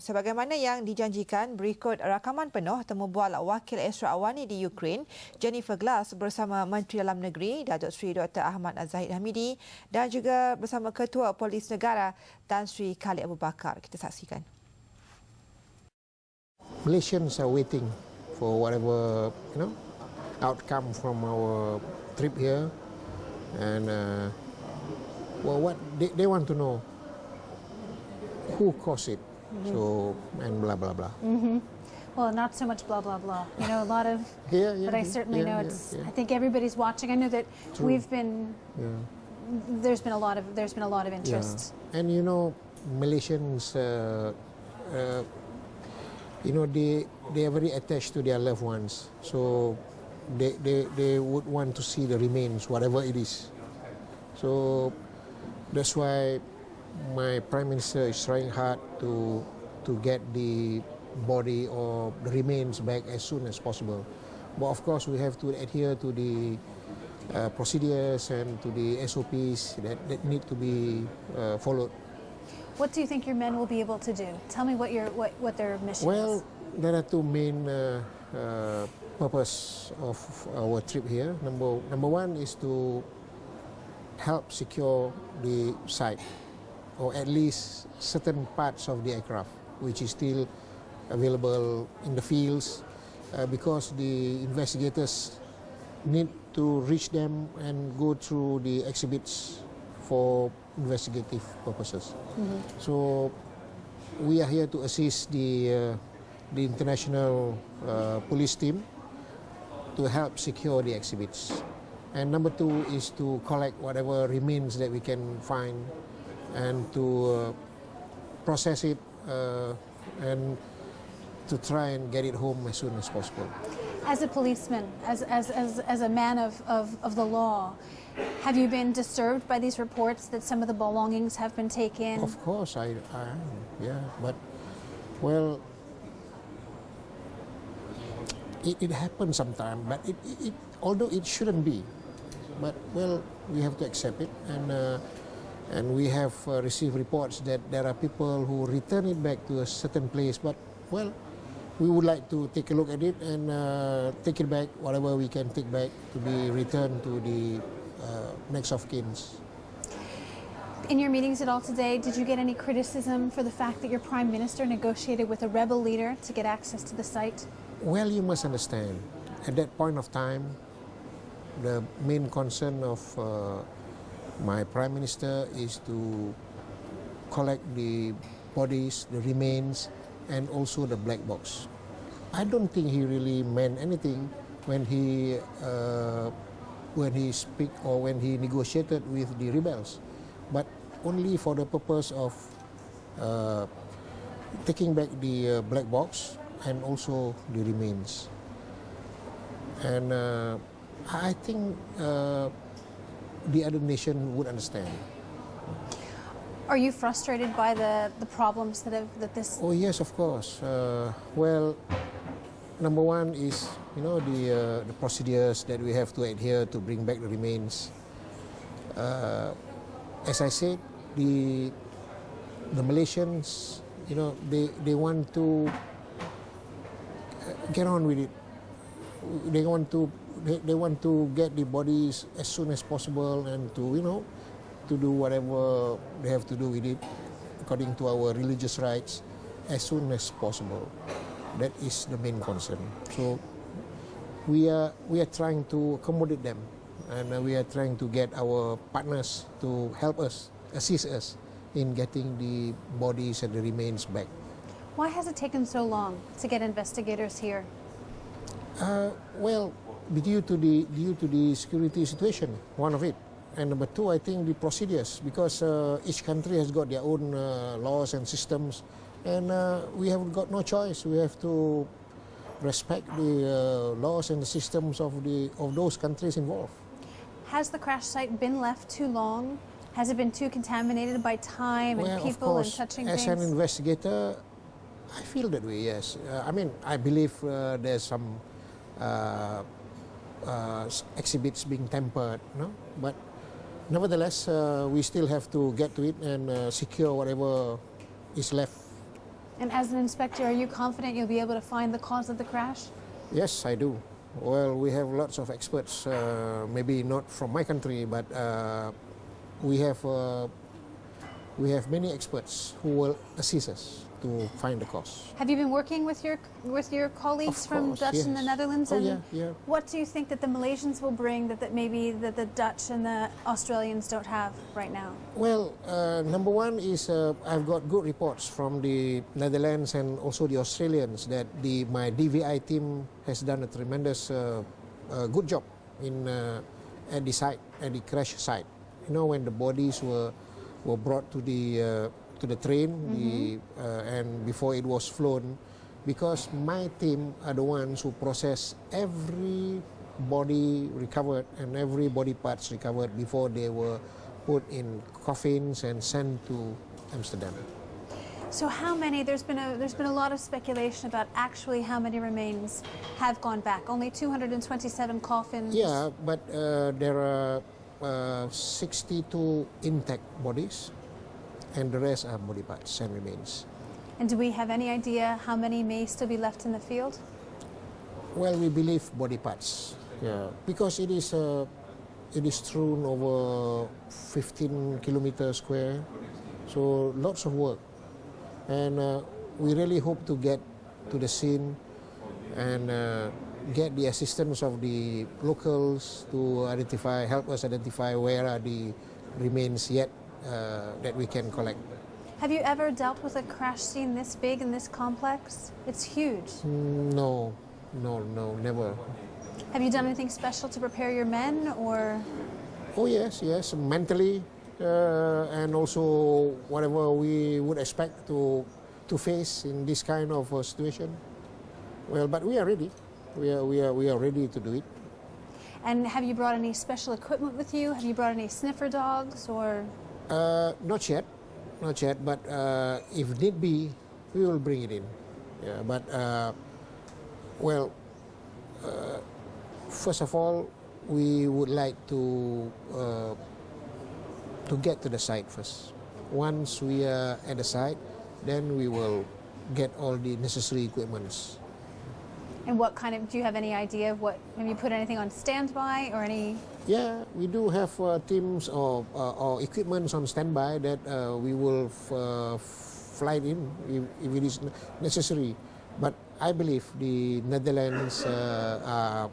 Sebagaimana yang dijanjikan, berikut rakaman penuh temu bual Wakil Astro Awani di Ukraine, Jennifer Glass bersama Menteri Dalam Negeri, Datuk Seri Dr. Ahmad Zahid Hamidi dan juga bersama Ketua Polis Negara Tan Sri Khalid Abu Bakar. Kita saksikan. Malaysians are waiting for whatever, outcome from our trip here, and what they want to know who caused it. So, and blah, blah, blah. Well, not so much blah, blah, blah. You know, a lot of, but I certainly know it's, I think everybody's watching. I know that we've been, there's been a lot of interest. Yeah. And, Malaysians, they are very attached to their loved ones. So, they would want to see the remains, whatever it is. So, that's why my Prime Minister is trying hard to get the body or the remains back as soon as possible. But of course, we have to adhere to the procedures and to the SOPs that need to be followed. What do you think your men will be able to do? Tell me what their mission is. Well, there are two main purpose of our trip here. Number one is to help secure the site, or at least certain parts of the aircraft, which is still available in the fields, because the investigators need to reach them and go through the exhibits for investigative purposes. So we are here to assist the international police team to help secure the exhibits. And number two is to collect whatever remains that we can find and to process it and to try and get it home as soon as possible. As a policeman, as a man of the law, have you been disturbed by these reports that some of the belongings have been taken? Of course, I am, yeah. But, well, it happens sometimes, but although it shouldn't be, but, well, we have to accept it. And we have received reports that there are people who return it back to a certain place, but, well, we would like to take a look at it and take it back, whatever we can take back, to be returned to the next of kins. In your meetings at all today, did you get any criticism for the fact that your Prime Minister negotiated with a rebel leader to get access to the site? Well, you must understand, at that point of time, the main concern of my Prime Minister is to collect the bodies, the remains, and also the black box. I don't think he really meant anything when he speak or when he negotiated with the rebels, but only for the purpose of taking back the black box and also the remains. And I think the other nation would understand. Are you frustrated by the problems that this? Oh yes, of course. Well, number one is the procedures that we have to adhere to bring back the remains. As I said, the Malaysians, they want to get on with it. They want to get the bodies as soon as possible and to do whatever they have to do with it according to our religious rights as soon as possible. That is the main concern. So we are trying to accommodate them, and we are trying to get our partners to help us, assist us in getting the bodies and the remains back. Why has it taken so long to get investigators here? Well, due to the security situation, one of it. And number two, I think the procedures, because each country has got their own laws and systems, and we have got no choice. We have to respect the laws and the systems of those countries involved. Has the crash site been left too long? Has it been too contaminated by time and people and touching things? As an investigator, I feel that way, yes. I believe there's some exhibits being tampered, but nevertheless, we still have to get to it and secure whatever is left And as an inspector, are you confident you'll be able to find the cause of the crash? Yes, I do. Well, we have lots of experts, maybe not from my country, but we have many experts who will assist us to find the cause. Have you been working with your colleagues from Dutch and the Netherlands? Oh, and yeah. What do you think that the Malaysians will bring that maybe the Dutch and the Australians don't have right now? Well, number one is I've got good reports from the Netherlands and also the Australians that my DVI team has done a tremendous good job at the site, at the crash site. You know, when the bodies were brought to the train, and before it was flown, because my team are the ones who process every body recovered and every body parts recovered before they were put in coffins and sent to Amsterdam. So how many? There's been a lot of speculation about actually how many remains have gone back. Only 227 coffins. Yeah, but there are 62 intact bodies, and the rest are body parts and remains. And do we have any idea how many may still be left in the field? Well, we believe body parts. Yeah, because it is strewn over 15 kilometers square, so lots of work, and we really hope to get to the scene and get the assistance of the locals to help us identify where are the remains yet that we can collect. Have you ever dealt with a crash scene this big and this complex? It's huge. No, never. Have you done anything special to prepare your men, or? Oh yes, mentally, and also whatever we would expect to face in this kind of situation. Well, but we are ready. We are ready to do it. And have you brought any special equipment with you? Have you brought any sniffer dogs, or? Not yet, but if need be, we will bring it in. Yeah, but first of all, we would like to get to the site first. Once we are at the site, then we will get all the necessary equipments. And what kind of, do you have any idea of what, have you put anything on standby or any? Yeah, we do have teams or equipments on standby that we will fly in if it is necessary. But I believe the Netherlands are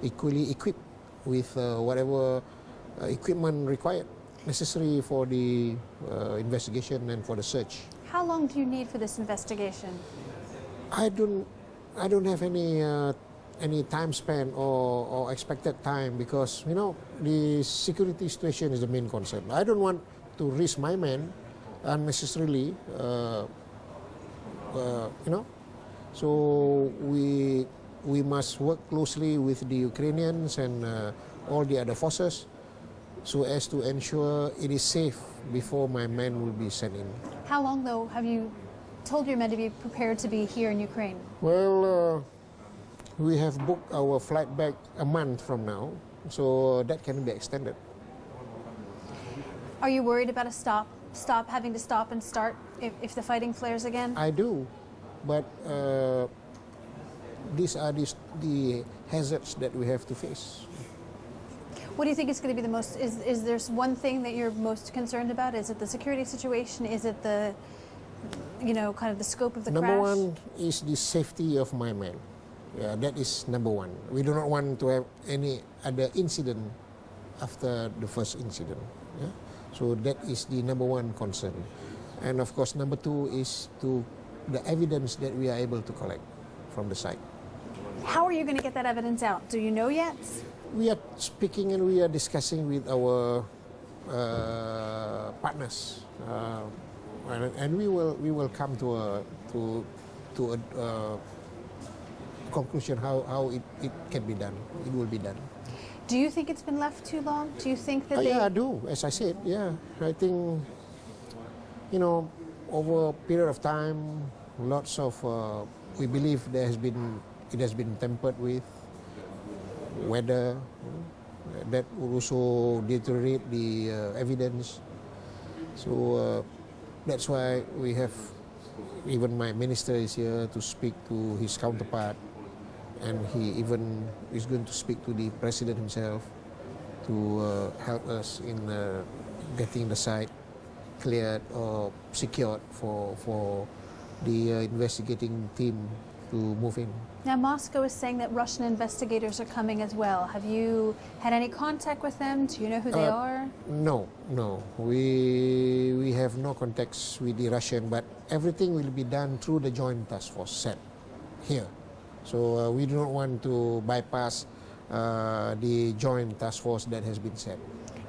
equally equipped with whatever equipment required, necessary for the investigation and for the search. How long do you need for this investigation? I don't have any time span or expected time, because the security situation is the main concern. I don't want to risk my men unnecessarily. So we must work closely with the Ukrainians and all the other forces, so as to ensure it is safe before my men will be sent in. How long, though, have you told your men to be prepared to be here in Ukraine? Well, we have booked our flight back a month from now, so that can be extended. Are you worried about having to stop and start if the fighting flares again? I do, but these are the hazards that we have to face. What do you think is going to be the most, is there one thing that you're most concerned about? Is it the security situation? Is it the, kind of the scope of the crash? Number one is the safety of my men. Yeah, that is number one. We do not want to have any other incident after the first incident. Yeah? So that is the number one concern. And of course, number two is the evidence that we are able to collect from the site. How are you going to get that evidence out? Do you know yet? We are speaking and we are discussing with our partners, and we will come to a conclusion how it can be done. It will be done. Do you think it's been left too long? Do you think that Yeah, I do. As I said, yeah, I think over a period of time, lots of we believe it has been tampered with. Weather that will also deteriorate the evidence. So that's why we have even my minister is here to speak to his counterpart, and he even is going to speak to the president himself to help us in getting the site cleared or secured for the investigating team to move in. Now, Moscow is saying that Russian investigators are coming as well. Have you had any contact with them? Do you know who they are? No. We have no contacts with the Russian, but everything will be done through the joint task force set here. So we do not want to bypass the joint task force that has been set.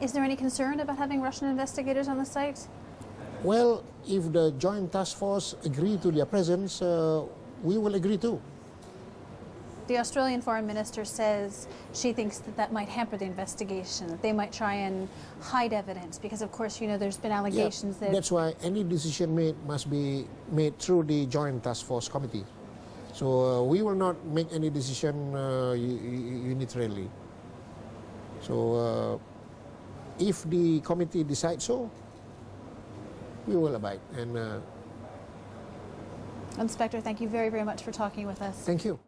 Is there any concern about having Russian investigators on the site? Well, if the joint task force agree to their presence, we will agree too. The Australian Foreign Minister says she thinks that that might hamper the investigation, that they might try and hide evidence because, of course, you know, there's been allegations that... That's why any decision made must be made through the Joint Task Force Committee. So we will not make any decision unilaterally. So if the committee decides so, we will abide. And Inspector, thank you very, very much for talking with us. Thank you.